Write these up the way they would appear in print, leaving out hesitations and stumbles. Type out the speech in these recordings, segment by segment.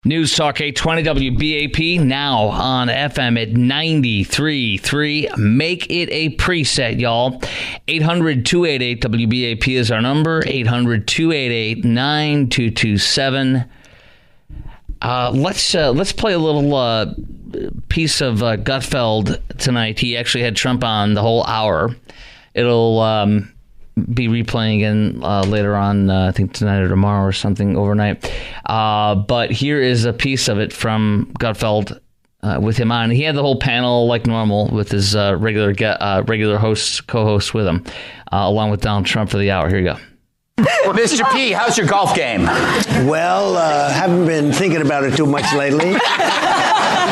News Talk 820 WBAP, now on FM at 93.3. Make it a preset, y'all. 800-288-WBAP is our number. 800-288-9227. Let's play a little piece of Gutfeld tonight. He actually had Trump on the whole hour. It'll be replaying again later on, I think tonight or tomorrow or something overnight. But here is a piece of it from Gutfeld with him on. He had the whole panel like normal with his regular co-hosts with him, along with Donald Trump for the hour. Here you go. Well, Mr. P, how's your golf game? Well, haven't been thinking about it too much lately.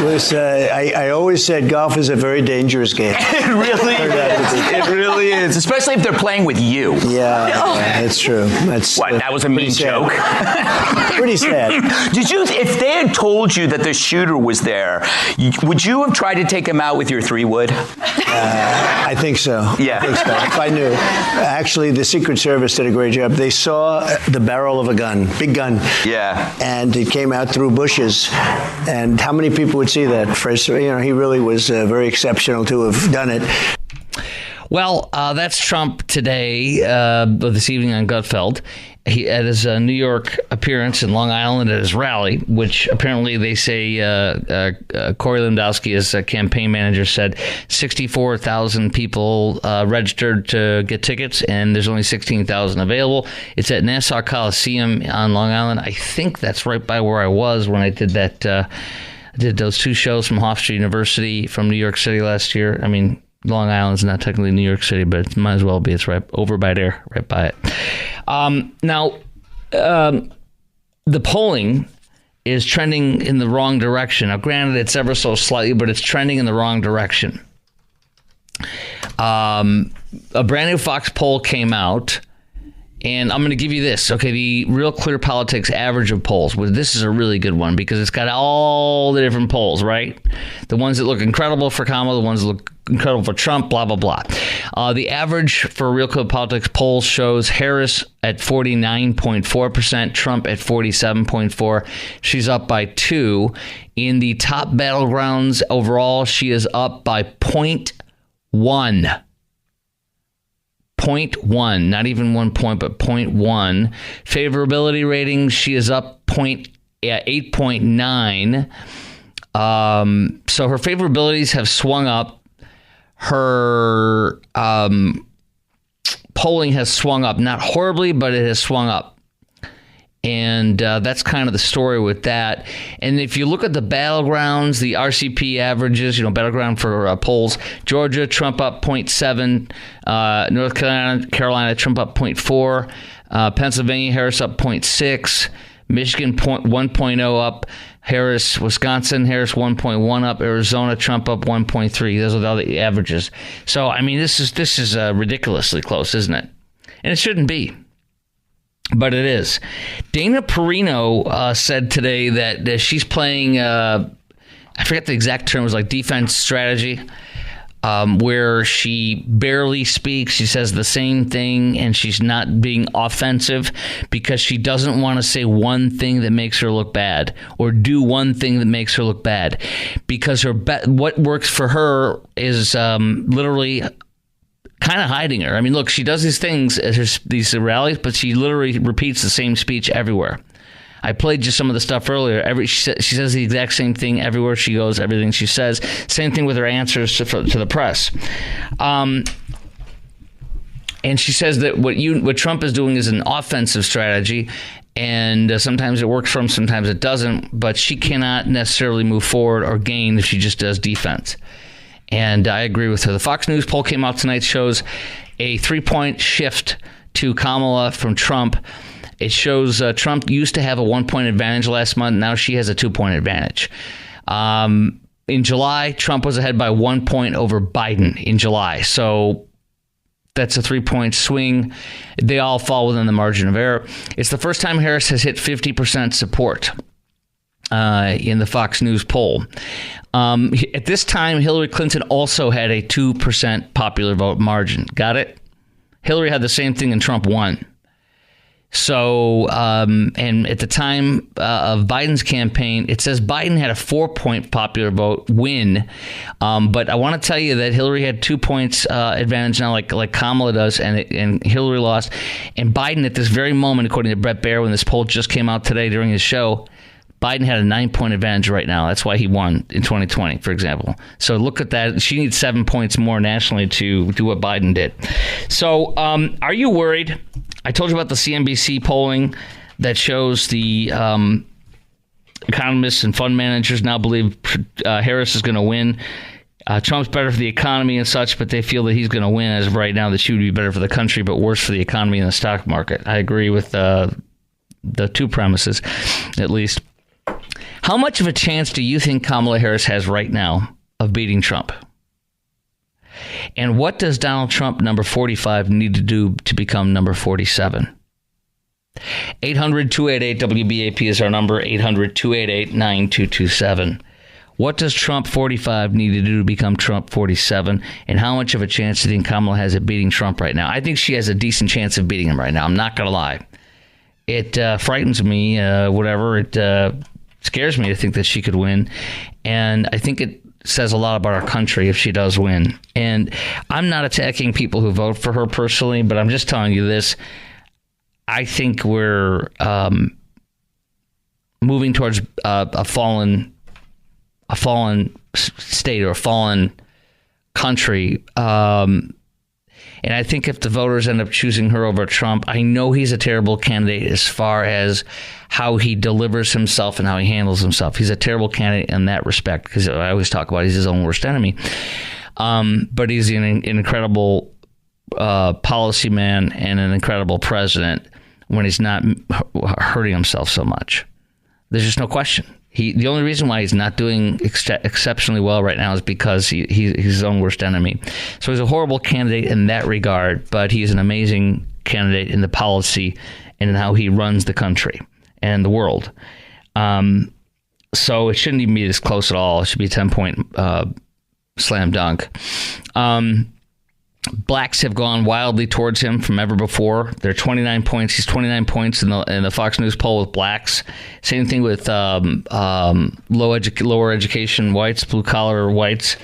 I always said golf is a very dangerous game. It really is. It really is, especially if they're playing with you. Yeah, that's true. That was a mean joke? Pretty sad. Did you? If they had told you that the shooter was there, would you have tried to take him out with your 3-wood? I think so. Yeah. I think so. If I knew. Actually, the Secret Service did a great job. They saw the barrel of a gun, big gun. Yeah. And it came out through bushes. And how many people would see that? He really was very exceptional to have done it. Well, that's Trump today, this evening on Gutfeld. At his New York appearance in Long Island at his rally, which apparently they say Corey Lewandowski, his campaign manager, said 64,000 people registered to get tickets, and there's only 16,000 available. It's at Nassau Coliseum on Long Island. I think that's right by where I was when I did that. I did those 2 shows from Hofstra University from New York City last year. I mean, Long Island's not technically New York City, but it might as well be. It's right over by there, right by it. Now, the polling is trending in the wrong direction. Now, granted, it's ever so slightly, but it's trending in the wrong direction. A brand new Fox poll came out, and I'm going to give you this. Okay, the Real Clear Politics average of polls. Well, this is a really good one because it's got all the different polls, right? The ones that look incredible for Kamala, the ones that look incredible for Trump, blah, blah, blah. The average for Real Clear Politics polls shows Harris at 49.4%, Trump at 47.4%. She's up by 2. In the top battlegrounds overall, she is up by 0.1. 0.1, not even 1 point, but 0.1. Favorability ratings, she is up 8.9. So her favorabilities have swung up. Her polling has swung up, not horribly, but it has swung up. And that's kind of the story with that. And if you look at the battlegrounds, the RCP averages, battleground for polls, Georgia, Trump up 0.7, North Carolina, Trump up 0.4, Pennsylvania, Harris up 0.6, Michigan 1.0 up, Wisconsin, Harris 1.1 up, Arizona, Trump up 1.3. Those are all the averages. So, I mean, this is ridiculously close, isn't it? And it shouldn't be. But it is. Dana Perino said today that she's playing, I forget the exact term, it was like defense strategy, where she barely speaks. She says the same thing, and she's not being offensive because she doesn't want to say one thing that makes her look bad or do one thing that makes her look bad. Because what works for her is literally kind of hiding her. I mean, look, she does these things at these rallies, but she literally repeats the same speech everywhere. I played just some of the stuff earlier. She says the exact same thing everywhere she goes, everything she says. Same thing with her answers to the press. And she says that what Trump is doing is an offensive strategy, and sometimes it works for him, sometimes it doesn't, but she cannot necessarily move forward or gain if she just does defense. And I agree with her. The Fox News poll came out tonight, shows a 3-point shift to Kamala from Trump. It shows Trump used to have a 1-point advantage last month. Now she has a 2-point advantage. In July, Trump was ahead by 1 point over Biden in July. So that's a 3-point swing. They all fall within the margin of error. It's the first time Harris has hit 50% support in the Fox News poll. At this time, Hillary Clinton also had a 2% popular vote margin. Got it? Hillary had the same thing and Trump won. So, and at the time of Biden's campaign, it says Biden had a 4-point popular vote win. But I want to tell you that Hillary had 2 points advantage now, like Kamala does, and Hillary lost. And Biden, at this very moment, according to Brett Baer, when this poll just came out today during his show, Biden had a 9-point advantage right now. That's why he won in 2020, for example. So look at that. She needs 7 points more nationally to do what Biden did. So are you worried? I told you about the CNBC polling that shows the economists and fund managers now believe Harris is going to win. Trump's better for the economy and such, but they feel that he's going to win as of right now. That she would be better for the country, but worse for the economy and the stock market. I agree with the two premises, at least. How much of a chance do you think Kamala Harris has right now of beating Trump? And what does Donald Trump, number 45, need to do to become number 47? 800-288-WBAP is our number, 800-288-9227. What does Trump 45 need to do to become Trump 47? And how much of a chance do you think Kamala has of beating Trump right now? I think she has a decent chance of beating him right now. I'm not going to lie. It frightens me, It scares me to think that she could win. And I think it says a lot about our country if she does win. And I'm not attacking people who vote for her personally, but I'm just telling you this. I think we're moving towards a fallen state or a fallen country. And I think if the voters end up choosing her over Trump, I know he's a terrible candidate as far as how he delivers himself and how he handles himself. He's a terrible candidate in that respect, because I always talk about he's his own worst enemy. But he's an incredible policy man and an incredible president when he's not hurting himself so much. There's just no question. The only reason why he's not doing exceptionally well right now is because he's his own worst enemy. So he's a horrible candidate in that regard, but he's an amazing candidate in the policy and in how he runs the country and the world. So it shouldn't even be this close at all. It should be a 10-point slam dunk. Blacks have gone wildly towards him from ever before. They're 29 points. He's 29 points in the Fox News poll with blacks. Same thing with lower education whites, blue collar whites.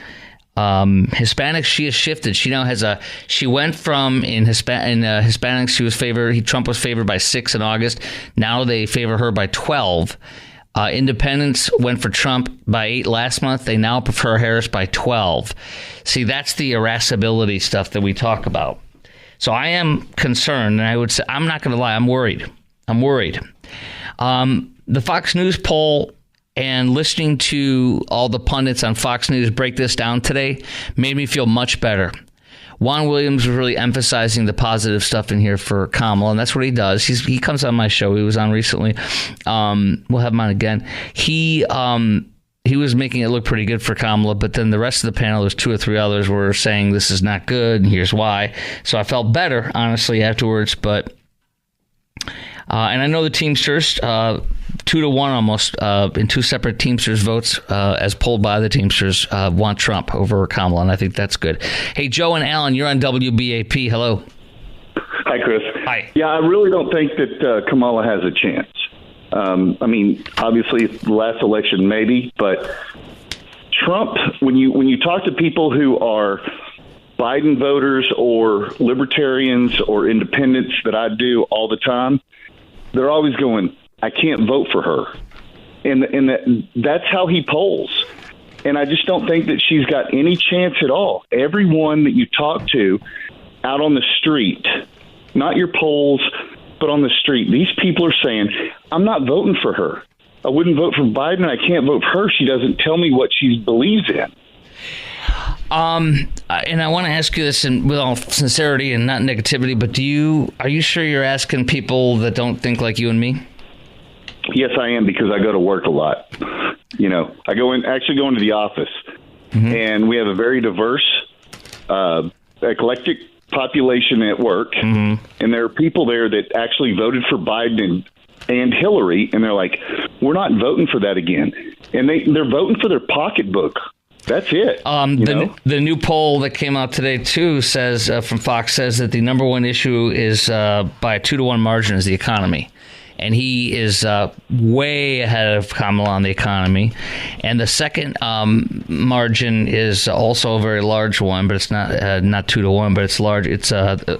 Hispanics, she has shifted. She now has she went from Hispanics, she was Trump was favored by 6 in August. Now they favor her by 12. Independents went for Trump by 8 last month. They now prefer Harris by 12. See, that's the irascibility stuff that we talk about. So I am concerned, and I would say, I'm not going to lie, I'm worried. The Fox News poll and listening to all the pundits on Fox News break this down today made me feel much better. Juan Williams was really emphasizing the positive stuff in here for Kamala, and that's what he does. He comes on my show. He was on recently. We'll have him on again. He was making it look pretty good for Kamala, but then the rest of the panel, there's 2 or 3 others, were saying this is not good, and here's why. So I felt better, honestly, afterwards. But and I know the Teamsters, 2-1 almost, in 2 separate Teamsters votes, as polled by the Teamsters, want Trump over Kamala, and I think that's good. Hey, Joe and Alan, you're on WBAP. Hello. Hi, Chris. Hi. Yeah, I really don't think that Kamala has a chance. I mean, obviously, the last election maybe, but Trump, when you talk to people who are Biden voters or libertarians or independents that I do all the time, they're always going, I can't vote for her. And that's how he polls. And I just don't think that she's got any chance at all. Everyone that you talk to out on the street, not your polls, but on the street, these people are saying, I'm not voting for her. I wouldn't vote for Biden. I can't vote for her. She doesn't tell me what she believes in. And I want to ask you this with all sincerity and not negativity, but are you sure you're asking people that don't think like you and me? Yes, I am, because I go to work a lot. You know, I go into the office, and we have a very diverse, eclectic population at work, and there are people there that actually voted for Biden and Hillary, and they're like, we're not voting for that again. And they're voting for their pocketbook. That's it. The new poll that came out today too says from Fox says that the number one issue is by a 2-to-1 margin is the economy. And he is way ahead of Kamala on the economy. And the second margin is also a very large one, but it's not 2-to-1, but it's large. It's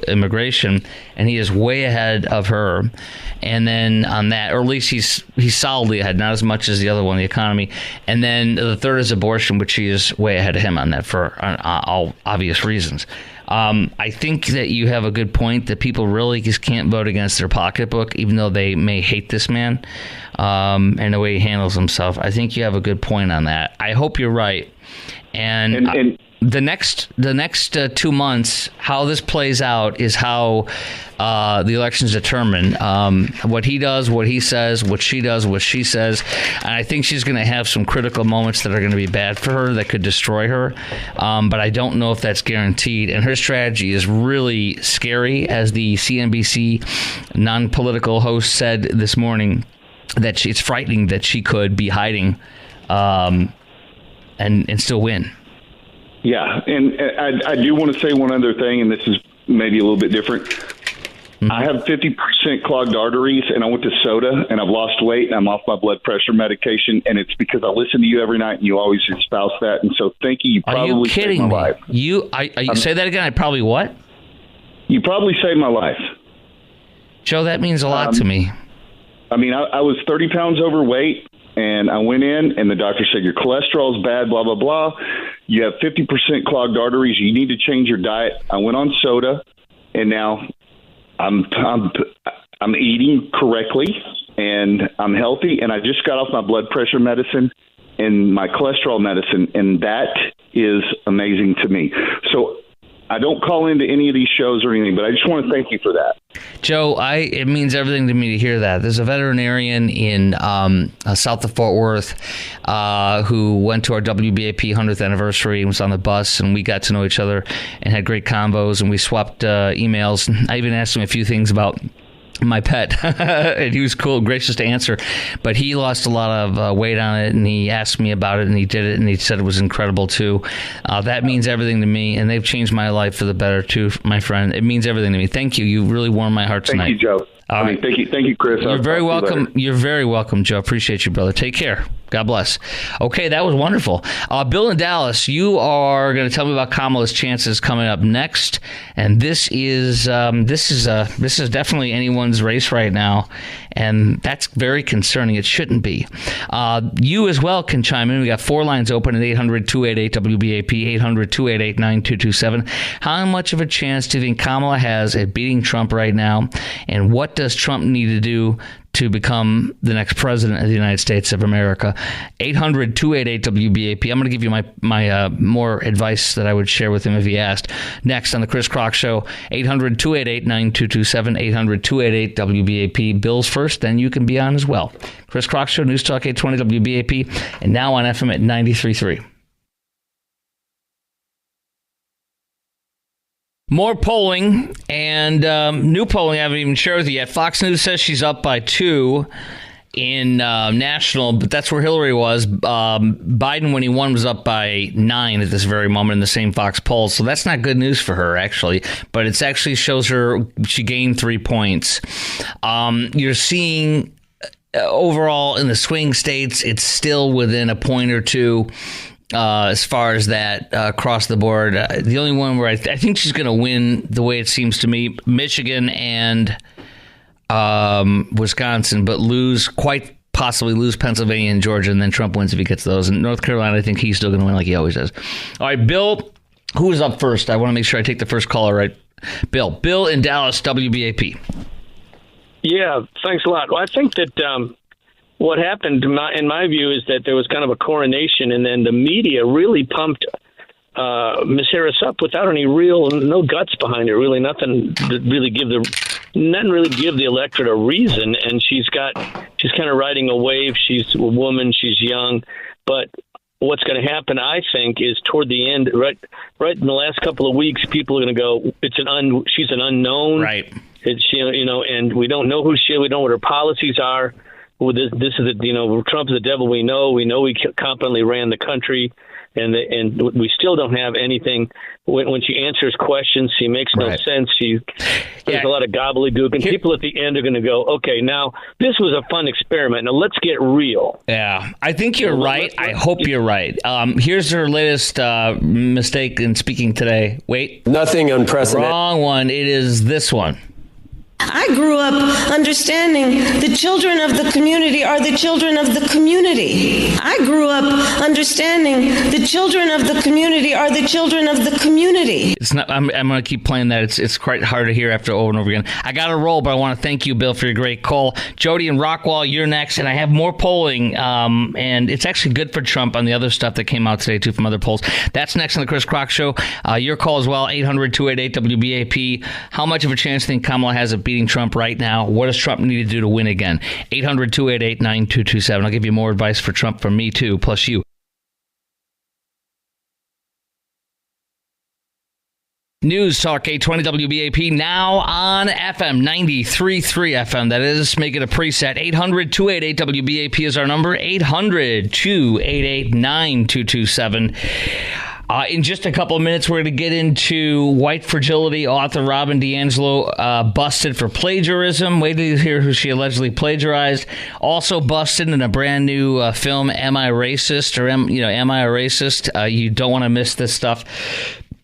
immigration, and he is way ahead of her. And then on that, or at least he's solidly ahead, not as much as the other one, the economy. And then the third is abortion, which he is way ahead of him on that for all obvious reasons. I think that you have a good point that people really just can't vote against their pocketbook, even though they may hate this man and the way he handles himself. I think you have a good point on that. I hope you're right. And the next 2 months, how this plays out is how the election's determined. What he does, what he says, what she does, what she says. And I think she's going to have some critical moments that are going to be bad for her, that could destroy her. But I don't know if that's guaranteed. And her strategy is really scary, as the CNBC non-political host said this morning, that it's frightening that she could be hiding and still win. Yeah, and I do want to say one other thing, and this is maybe a little bit different. Mm-hmm. I have 50% clogged arteries, and I went to soda, and I've lost weight, and I'm off my blood pressure medication, and it's because I listen to you every night, and you always espouse that, and so thank you. You probably saved my life. You say that again? I probably what? You probably saved my life. Joe, that means a lot to me. I mean, I was 30 pounds overweight, and I went in, and the doctor said, your cholesterol's bad, blah, blah, blah. You have 50% clogged arteries. You need to change your diet. I went on soda, and now I'm eating correctly, and I'm healthy, and I just got off my blood pressure medicine and my cholesterol medicine, and that is amazing to me. So I don't call into any of these shows or anything, but I just want to thank you for that. Joe, it means everything to me to hear that. There's a veterinarian in south of Fort Worth who went to our WBAP 100th anniversary and was on the bus, and we got to know each other and had great combos, and we swapped emails. I even asked him a few things about my pet, and he was cool, gracious to answer, but he lost a lot of weight on it, and he asked me about it, and he did it, and he said it was incredible too. That means everything to me, and they've changed my life for the better too, my friend. It means everything to me. Thank you. You really warmed my heart tonight. Thank you, Joe. All right. Thank you, Chris. You're very welcome. You're very welcome, Joe. Appreciate you, brother. Take care. God bless. Okay, that was wonderful. Bill in Dallas, you are going to tell me about Kamala's chances coming up next, and this is definitely anyone's race right now, and that's very concerning. It shouldn't be. You as well can chime in. We got 4 lines open at 800-288-WBAP, 800-288-9227. How much of a chance do you think Kamala has at beating Trump right now, and what does Trump need to do to become the next president of the United States of America? 800-288-WBAP. I'm going to give you my more advice that I would share with him if he asked. Next on the Chris Crock Show, 800-288-9227, 800-288-WBAP. Bill's first, then you can be on as well. Chris Crock Show, News Talk 820 WBAP, and now on FM at 93.3. More polling, and new polling I haven't even shared with you yet. Fox News says she's up by 2 in national, but that's where Hillary was. Biden, when he won, was up by 9 at this very moment in the same Fox poll. So that's not good news for her, actually. But it actually shows her she gained 3 points. You're seeing overall in the swing states, it's still within a point or two. As far as that across the board, the only one where I think she's going to win, the way it seems to me, Michigan and Wisconsin, but quite possibly lose Pennsylvania and Georgia, and then Trump wins if he gets those. And North Carolina, I think he's still going to win like he always does. All right, Bill, who is up first? I want to make sure I take the first caller right. Bill in Dallas, WBAP. Yeah, thanks a lot. Well, I think that what happened, in my view, is that there was kind of a coronation, and then the media really pumped Miss Harris up without no guts behind it. Really, nothing to really give the electorate a reason. And she's kind of riding a wave. She's a woman. She's young, but what's going to happen, I think, is toward the end, right in the last couple of weeks, people are going to go, she's an unknown, right? And we don't know who she is. We don't know what her policies are. well, this is Trump's the devil we know. We know he competently ran the country, and we still don't have anything. When she answers questions, she makes no sense. There's a lot of gobbledygook, and people at the end are going to go, okay, now this was a fun experiment. Now let's get real. Yeah, I think you're right. I hope you're right. Here's her latest mistake in speaking today. Wait. Nothing unprecedented. Wrong one. It is this one. I grew up understanding the children of the community are the children of the community. I grew up understanding the children of the community are the children of the community. It's not. I'm going to keep playing that. It's quite hard to hear after over and over again. I got to roll, but I want to thank you, Bill, for your great call. Jody and Rockwall, you're next, and I have more polling, and it's actually good for Trump on the other stuff that came out today, too, from other polls. That's next on the Chris Crock Show. Your call as well, 800-288-WBAP. How much of a chance do you think Kamala has of beating Trump right now? What does Trump need to do to win again? 800-288-9227. I'll give you more advice for Trump from me, too, plus you. News Talk 820 WBAP, now on FM 93.3 FM. That is, make it a preset. 800-288 WBAP is our number. 800-288-9227. In just a couple of minutes, we're going to get into White Fragility. Author Robin DiAngelo busted for plagiarism. Wait till you hear who she allegedly plagiarized. Also busted in a brand new film, Am I Racist? Or Am I a Racist? You don't want to miss this stuff.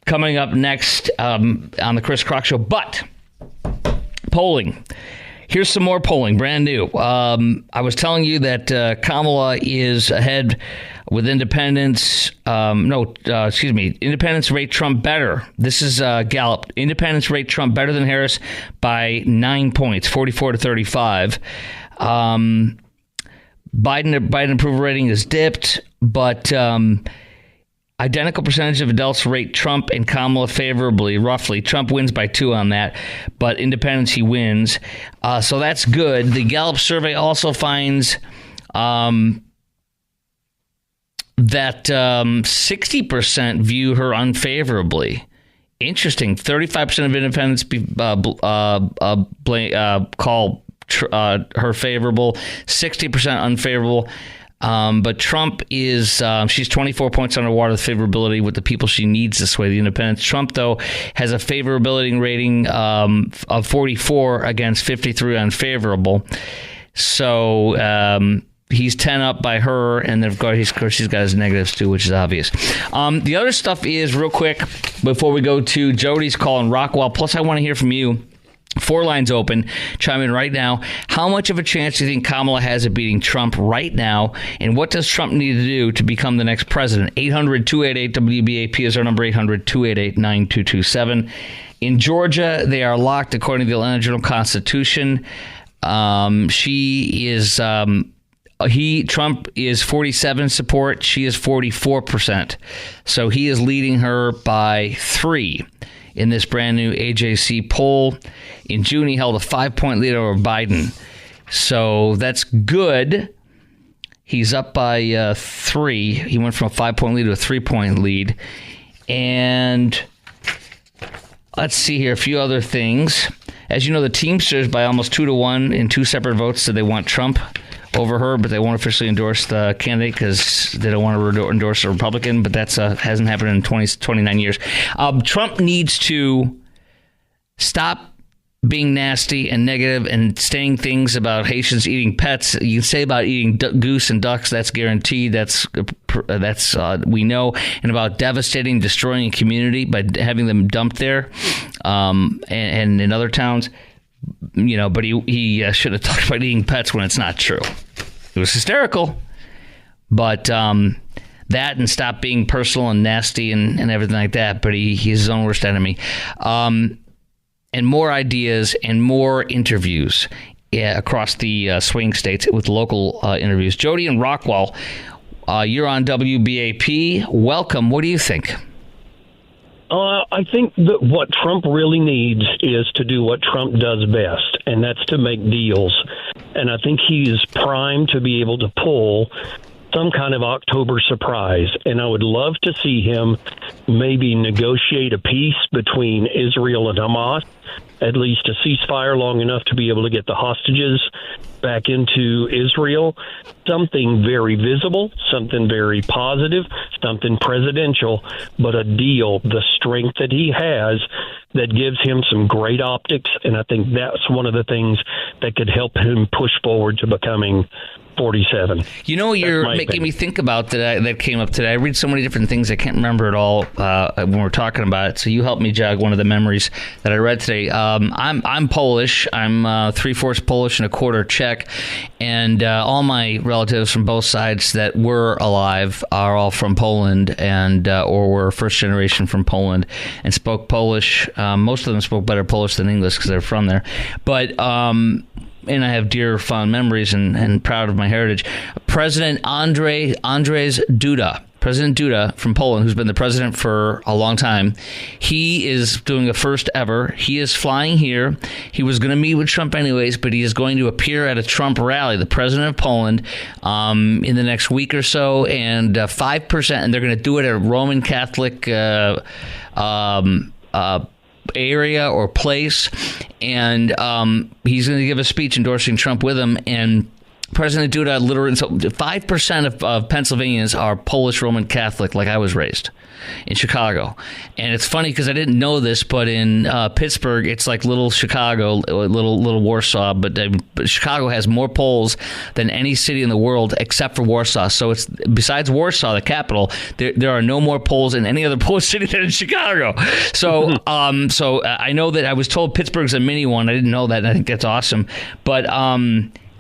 Coming up next on the Chris Crock Show. But polling. Here's some more polling, brand new. I was telling you that Kamala is ahead with independents. Independents rate Trump better. This is Gallup. Independents rate Trump better than Harris by 9 points, 44-35. Biden approval rating is dipped, but identical percentage of adults rate Trump and Kamala favorably, roughly. Trump wins by 2 on that, but independents, he wins. So that's good. The Gallup survey also finds that 60% view her unfavorably. Interesting. 35% of independents call her favorable, 60% unfavorable. But Trump is, she's 24 points underwater with favorability with the people she needs this way, the independents. Trump, though, has a favorability rating of 44 against 53 unfavorable. So he's 10 up by her, and then, of course, she's got his negatives, too, which is obvious. The other stuff is, real quick, before we go to Jody's call and Rockwell, plus I want to hear from you. 4 lines open. Chime in right now. How much of a chance do you think Kamala has of beating Trump right now? And what does Trump need to do to become the next president? 800-288-WBAP is our number. 800-288-9227. In Georgia, they are locked according to the Atlanta Journal-Constitution. Trump is 47 support. She is 44%. So he is leading her by 3. In this brand new AJC poll. In June, he held a 5-point lead over Biden. So that's good. He's up by 3. He went from a 5-point lead to a 3-point lead. And let's see here, a few other things. As you know, the Teamsters by almost 2-1 in 2 separate votes said they want Trump over her, but they won't officially endorse the candidate because they don't want to endorse a Republican, but that's hasn't happened in 29 years. Trump needs to stop being nasty and negative and saying things about Haitians eating pets. You can say about eating goose and ducks, that's guaranteed, that's we know, and about devastating, destroying a community by having them dumped there and in other towns. But he should have talked about eating pets when it's not true. It was hysterical. But that and stop being personal and nasty and everything like that. But he's his own worst enemy. And more ideas and more interviews across the swing states with local interviews. Jody and Rockwell, you're on WBAP. Welcome. What do you think? I think that what Trump really needs is to do what Trump does best, and that's to make deals. And I think he's primed to be able to pull some kind of October surprise. And I would love to see him maybe negotiate a peace between Israel and Hamas, at least a ceasefire long enough to be able to get the hostages back into Israel, something very visible, something very positive, something presidential, but a deal, the strength that he has that gives him some great optics. And I think that's one of the things that could help him push forward to becoming 47. You know what you're making me think about that came up today? I read so many different things I can't remember it all when we're talking about it. So you helped me jog one of the memories that I read today. I'm Polish. I'm 3/4 Polish and a quarter Czech, and all my relatives from both sides that were alive are all from Poland and or were first generation from Poland and spoke Polish. Most of them spoke better Polish than English because they're from there, but. And I have dear, fond memories and proud of my heritage. President Andrzej Duda, President Duda from Poland, who's been the president for a long time, he is doing a first ever. He is flying here. He was going to meet with Trump anyways, but he is going to appear at a Trump rally, the president of Poland, in the next week or so, and 5%, and they're going to do it at a Roman Catholic area or place, and he's going to give a speech endorsing Trump with him. And President Duda, literally, so 5% of Pennsylvanians are Polish Roman Catholic, like I was raised in Chicago. And it's funny because I didn't know this, but in Pittsburgh, it's like little Chicago, little Warsaw, but Chicago has more Poles than any city in the world except for Warsaw. So it's besides Warsaw, the capital, there are no more Poles in any other Polish city than in Chicago. So so I know that I was told Pittsburgh's a mini one. I didn't know that, and I think that's awesome. But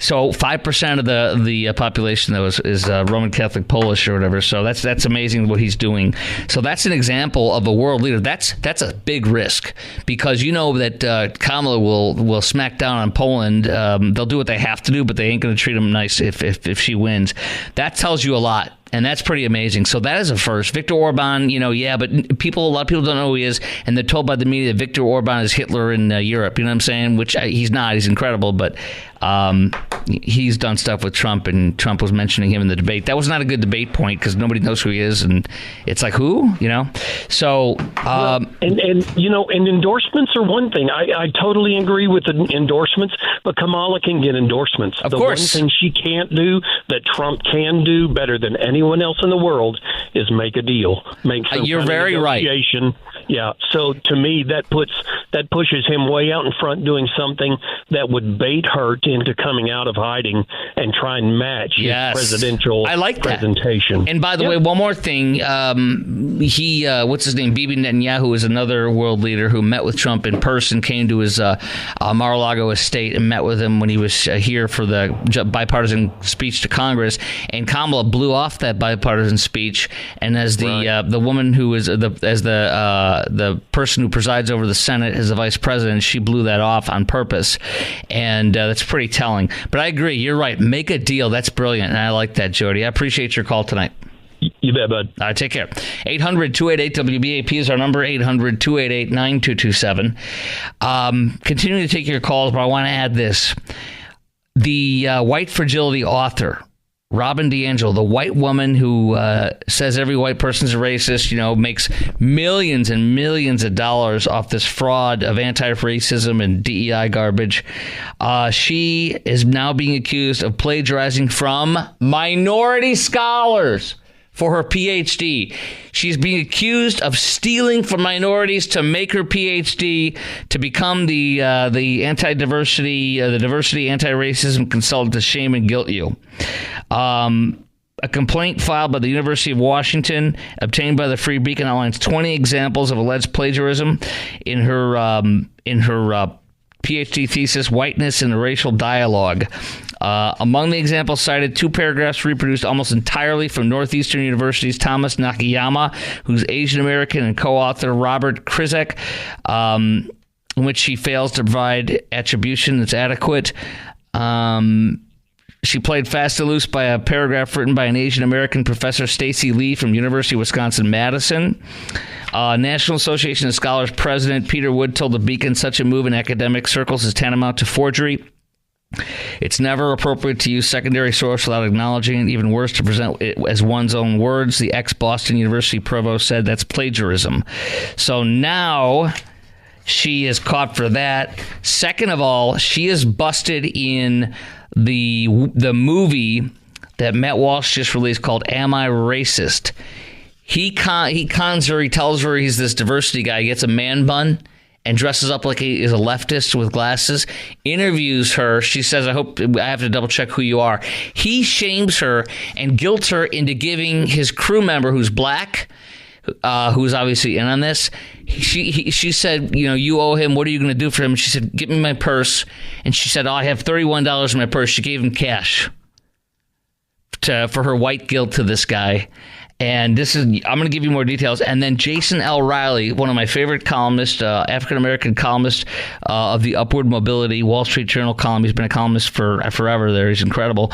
so 5% of the population though is Roman Catholic Polish or whatever. So that's amazing what he's doing. So that's an example of a world leader. That's a big risk because you know that Kamala will smack down on Poland. They'll do what they have to do, but they ain't going to treat them nice if she wins. That tells you a lot. And that's pretty amazing. So that is a first. Viktor Orban, but a lot of people don't know who he is, and they're told by the media that Viktor Orban is Hitler in Europe. You know what I'm saying? Which he's not. He's incredible, but he's done stuff with Trump, and Trump was mentioning him in the debate. That was not a good debate point because nobody knows who he is, and it's like who, So and endorsements are one thing. I totally agree with the endorsements, but Kamala can get endorsements. Of course. One thing she can't do that Trump can do better than anyone else in the world is make a deal. Make some You're very right. Yeah. So to me, that pushes him way out in front, doing something that would bait her into coming out of hiding and try and match his presidential presentation. And by the way, one more thing. He, what's his name? Bibi Netanyahu is another world leader who met with Trump in person, came to his Mar-a-Lago estate and met with him when he was here for the bipartisan speech to Congress. And Kamala blew off that bipartisan speech. And as the woman who is the person who presides over the Senate as the vice president, she blew that off on purpose. And that's pretty telling. But I agree. You're right. Make a deal. That's brilliant. And I like that, Jody. I appreciate your call tonight. You bet, bud. All right, take care. 800-288-WBAP is our number, 800-288-9227. Continuing to take your calls, but I want to add this. The white fragility author, Robin DiAngelo, the white woman who says every white person's a racist, makes millions and millions of dollars off this fraud of anti-racism and DEI garbage. She is now being accused of plagiarizing from minority scholars for her PhD. She's being accused of stealing from minorities to make her PhD to become the anti-diversity, the diversity anti-racism consultant to shame and guilt you. A complaint filed by the University of Washington, obtained by the Free Beacon, outlines 20 examples of alleged plagiarism in her PhD thesis, Whiteness in the Racial Dialogue. Among the examples cited, 2 paragraphs reproduced almost entirely from Northeastern University's Thomas Nakayama, who's Asian American, and co-author Robert Krizek, in which she fails to provide attribution that's adequate. She played fast and loose by a paragraph written by an Asian American professor, Stacy Lee, from University of Wisconsin-Madison. National Association of Scholars President Peter Wood told the Beacon such a move in academic circles is tantamount to forgery. It's never appropriate to use secondary source without acknowledging it. Even worse, to present it as one's own words. The ex-Boston University provost said that's plagiarism. So now she is caught for that. Second of all, she is busted in the movie that Matt Walsh just released called Am I Racist? He cons her. He tells her he's this diversity guy. He gets a man bun and dresses up like he is a leftist with glasses. Interviews her. She says, I have to double check who you are. He shames her and guilts her into giving his crew member, who's black, who's obviously in on this. She said, you owe him. What are you going to do for him? She said, give me my purse. And she said, I have $31 in my purse. She gave him cash for her white guilt to this guy. And I'm going to give you more details. And then Jason L. Riley, one of my favorite columnists, African-American columnist of the Upward Mobility Wall Street Journal column. He's been a columnist for forever there. He's incredible.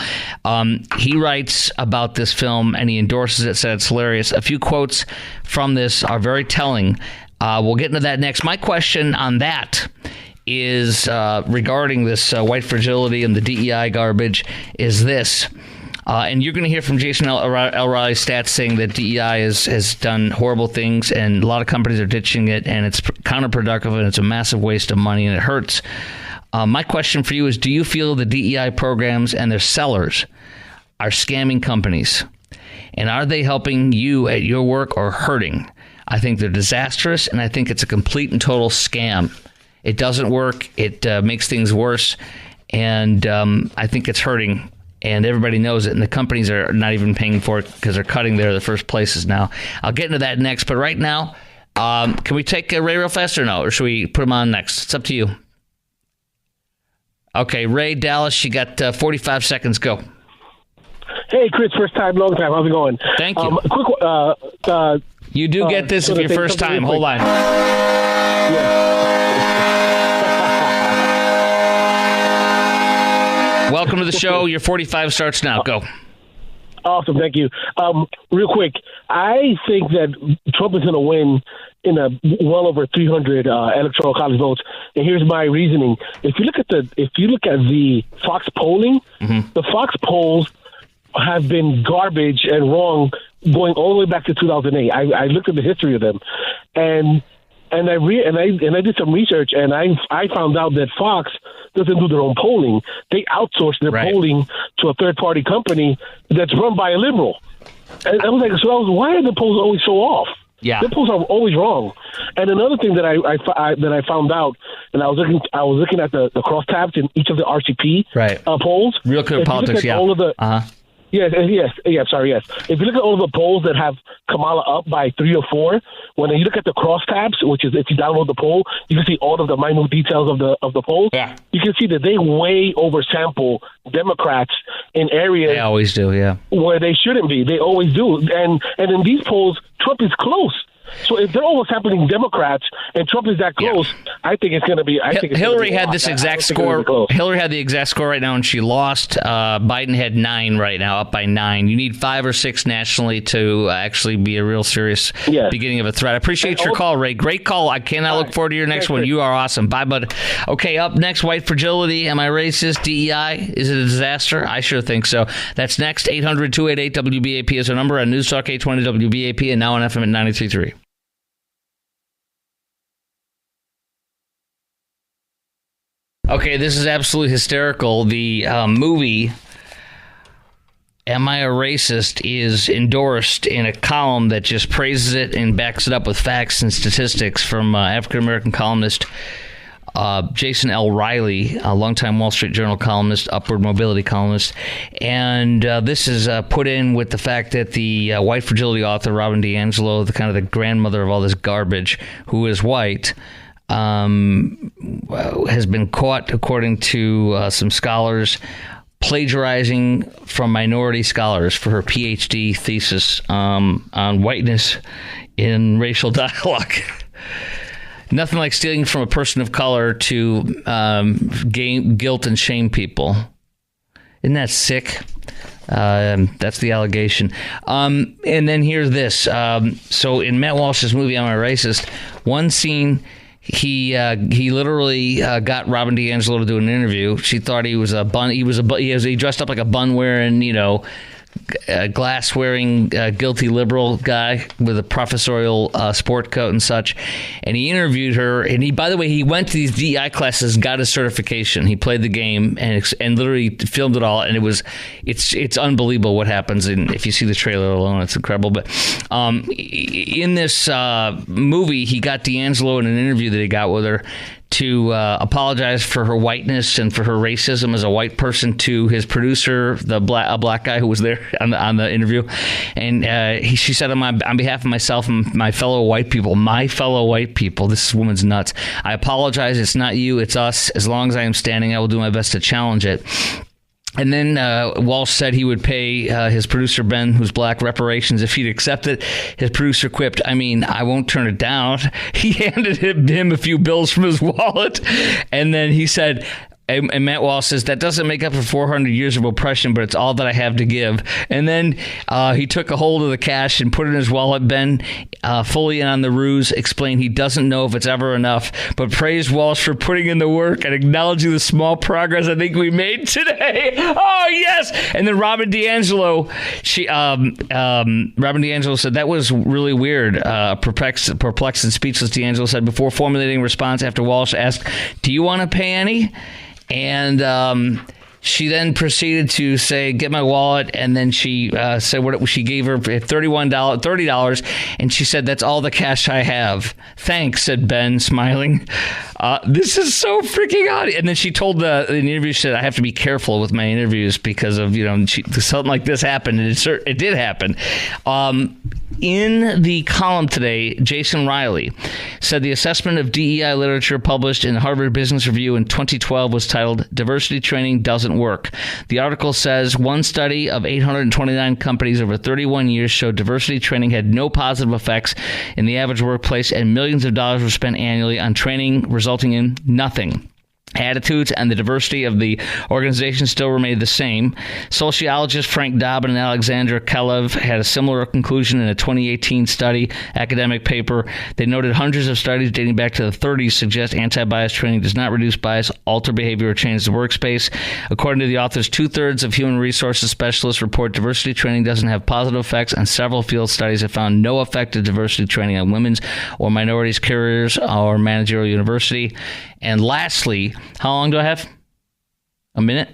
He writes about this film, and he endorses it, said it's hilarious. A few quotes from this are very telling. We'll get into that next. My question on that is regarding this white fragility and the DEI garbage is this. And you're going to hear from Jason L. Riley's stats saying that DEI has done horrible things, and a lot of companies are ditching it, and it's counterproductive, and it's a massive waste of money, and it hurts. My question for you is, do you feel the DEI programs and their sellers are scamming companies? And are they helping you at your work or hurting? I think they're disastrous, and I think it's a complete and total scam. It doesn't work. It makes things worse, and I think it's hurting. And everybody knows it, and the companies are not even paying for it because they're cutting the first places now. I'll get into that next, but right now, can we take Ray real fast or no? Or should we put him on next? It's up to you. Okay, Ray, Dallas, you got 45 seconds. Go. Hey, Chris, first time, long time. How's it going? Thank you. Quick. You do get this if your first time. Hold on. Yeah. Welcome to the show. Your 45 starts now. Go. Awesome. Thank you. Real quick, I think that Trump is going to win in a well over 300 electoral college votes, and here's my reasoning. If you look at the Fox polling, the Fox polls have been garbage and wrong going all the way back to 2008. I looked at the history of them, and I did some research, and I found out that Fox doesn't do their own polling. They outsource their polling to a third-party company that's run by a liberal. And I was like, why are the polls always so off? Yeah, the polls are always wrong. And another thing that I found out, and I was looking at the crosstabs in each of the RCP polls. Real clear politics. Yeah. All of the, Yes. If you look at all of the polls that have Kamala up by 3 or 4, when you look at the crosstabs, which is if you download the poll, you can see all of the minute details of the polls. Yeah. You can see that they way oversample Democrats in areas. They always do, yeah. Where they shouldn't be. They always do. And in these polls, Trump is close. So if they're always happening Democrats and Trump is that close, I think it's going to be. Hillary had this exact score. Hillary had the exact score right now, and she lost. Biden had 9 right now, up by 9. You need 5 or 6 nationally to actually be a real serious beginning of a threat. I appreciate your call, Ray. Great call. I cannot look forward to your next one. You are awesome. Bye, bud. Okay, up next, white fragility. Am I racist? DEI. Is it a disaster? I sure think so. That's next. 800-288-WBAP is our number on News Talk 820 WBAP and now on FM at 93.3. Okay, this is absolutely hysterical. The movie Am I a Racist is endorsed in a column that just praises it and backs it up with facts and statistics from African-American columnist Jason L. Riley, a longtime Wall Street Journal columnist, Upward Mobility columnist. And this is put in with the fact that the white fragility author, Robin DiAngelo, the kind of the grandmother of all this garbage, who is white, has been caught, according to some scholars, plagiarizing from minority scholars for her PhD thesis on whiteness in racial dialogue. Nothing like stealing from a person of color to guilt and shame people. Isn't that sick? That's the allegation. And then here's this. So in Matt Walsh's movie, Am I Racist? One scene, he literally got Robin DiAngelo to do an interview. She thought he was a bun. He dressed up like a bun wearing, glass-wearing, guilty liberal guy with a professorial sport coat and such. And he interviewed her. And he, by the way, he went to these DEI classes, got his certification. He played the game and literally filmed it all. And it's unbelievable what happens. And if you see the trailer alone, it's incredible. But in this movie, he got D'Angelo in an interview that he got with her to apologize for her whiteness and for her racism as a white person to his producer, a black guy who was there on the interview. And she said, on behalf of myself and my fellow white people, this woman's nuts. I apologize. It's not you. It's us. As long as I am standing, I will do my best to challenge it. And then Walsh said he would pay his producer, Ben, who's black, reparations if he'd accept it. His producer quipped, I mean, I won't turn it down. He handed him a few bills from his wallet. And then he said, and Matt Walsh says, that doesn't make up for 400 years of oppression, but it's all that I have to give. And then he took a hold of the cash and put it in his wallet. Ben, fully in on the ruse, explained he doesn't know if it's ever enough, but praised Walsh for putting in the work and acknowledging the small progress I think we made today. Oh, yes. And then Robin DiAngelo, Robin DiAngelo said, that was really weird. Perplexed and speechless, DiAngelo said before formulating a response after Walsh asked, do you want to pay any? And she then proceeded to say, get my wallet. And then she said what she gave her $30, and she said, that's all the cash I have. Thanks, said Ben, smiling. This is so freaking odd. And then she told in the interview, she said, I have to be careful with my interviews because of, something like this happened. And it did happen. In the column today, Jason Riley said the assessment of DEI literature published in Harvard Business Review in 2012 was titled Diversity Training Doesn't Work. The article says one study of 829 companies over 31 years showed diversity training had no positive effects in the average workplace, and millions of dollars were spent annually on training, resulting in nothing. Attitudes and the diversity of the organization still remained the same. Sociologists Frank Dobbin and Alexandra Kelev had a similar conclusion in a 2018 academic paper. They noted hundreds of studies dating back to the 30s suggest anti-bias training does not reduce bias, alter behavior, or change the workspace. According to the authors, 2/3 of human resources specialists report diversity training doesn't have positive effects, and several field studies have found no effect of diversity training on women's or minorities' careers or managerial university. And lastly, how long do I have? A minute?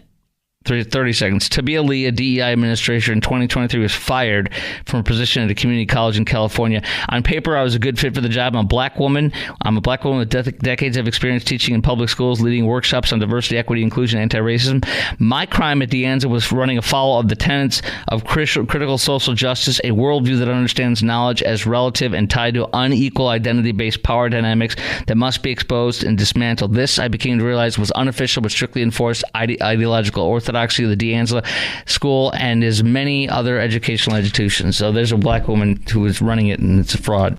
30 seconds. Tabia Lee, a DEI administrator in 2023, was fired from a position at a community college in California. On paper, I was a good fit for the job. I'm a black woman with decades of experience teaching in public schools, leading workshops on diversity, equity, inclusion, anti-racism. My crime at De Anza was running afoul of the tenets of critical social justice, a worldview that understands knowledge as relative and tied to unequal identity-based power dynamics that must be exposed and dismantled. This, I became to realize, was unofficial but strictly enforced ideological orthodoxy of the De Anza School and as many other educational institutions. So there's a black woman who is running it, and it's a fraud.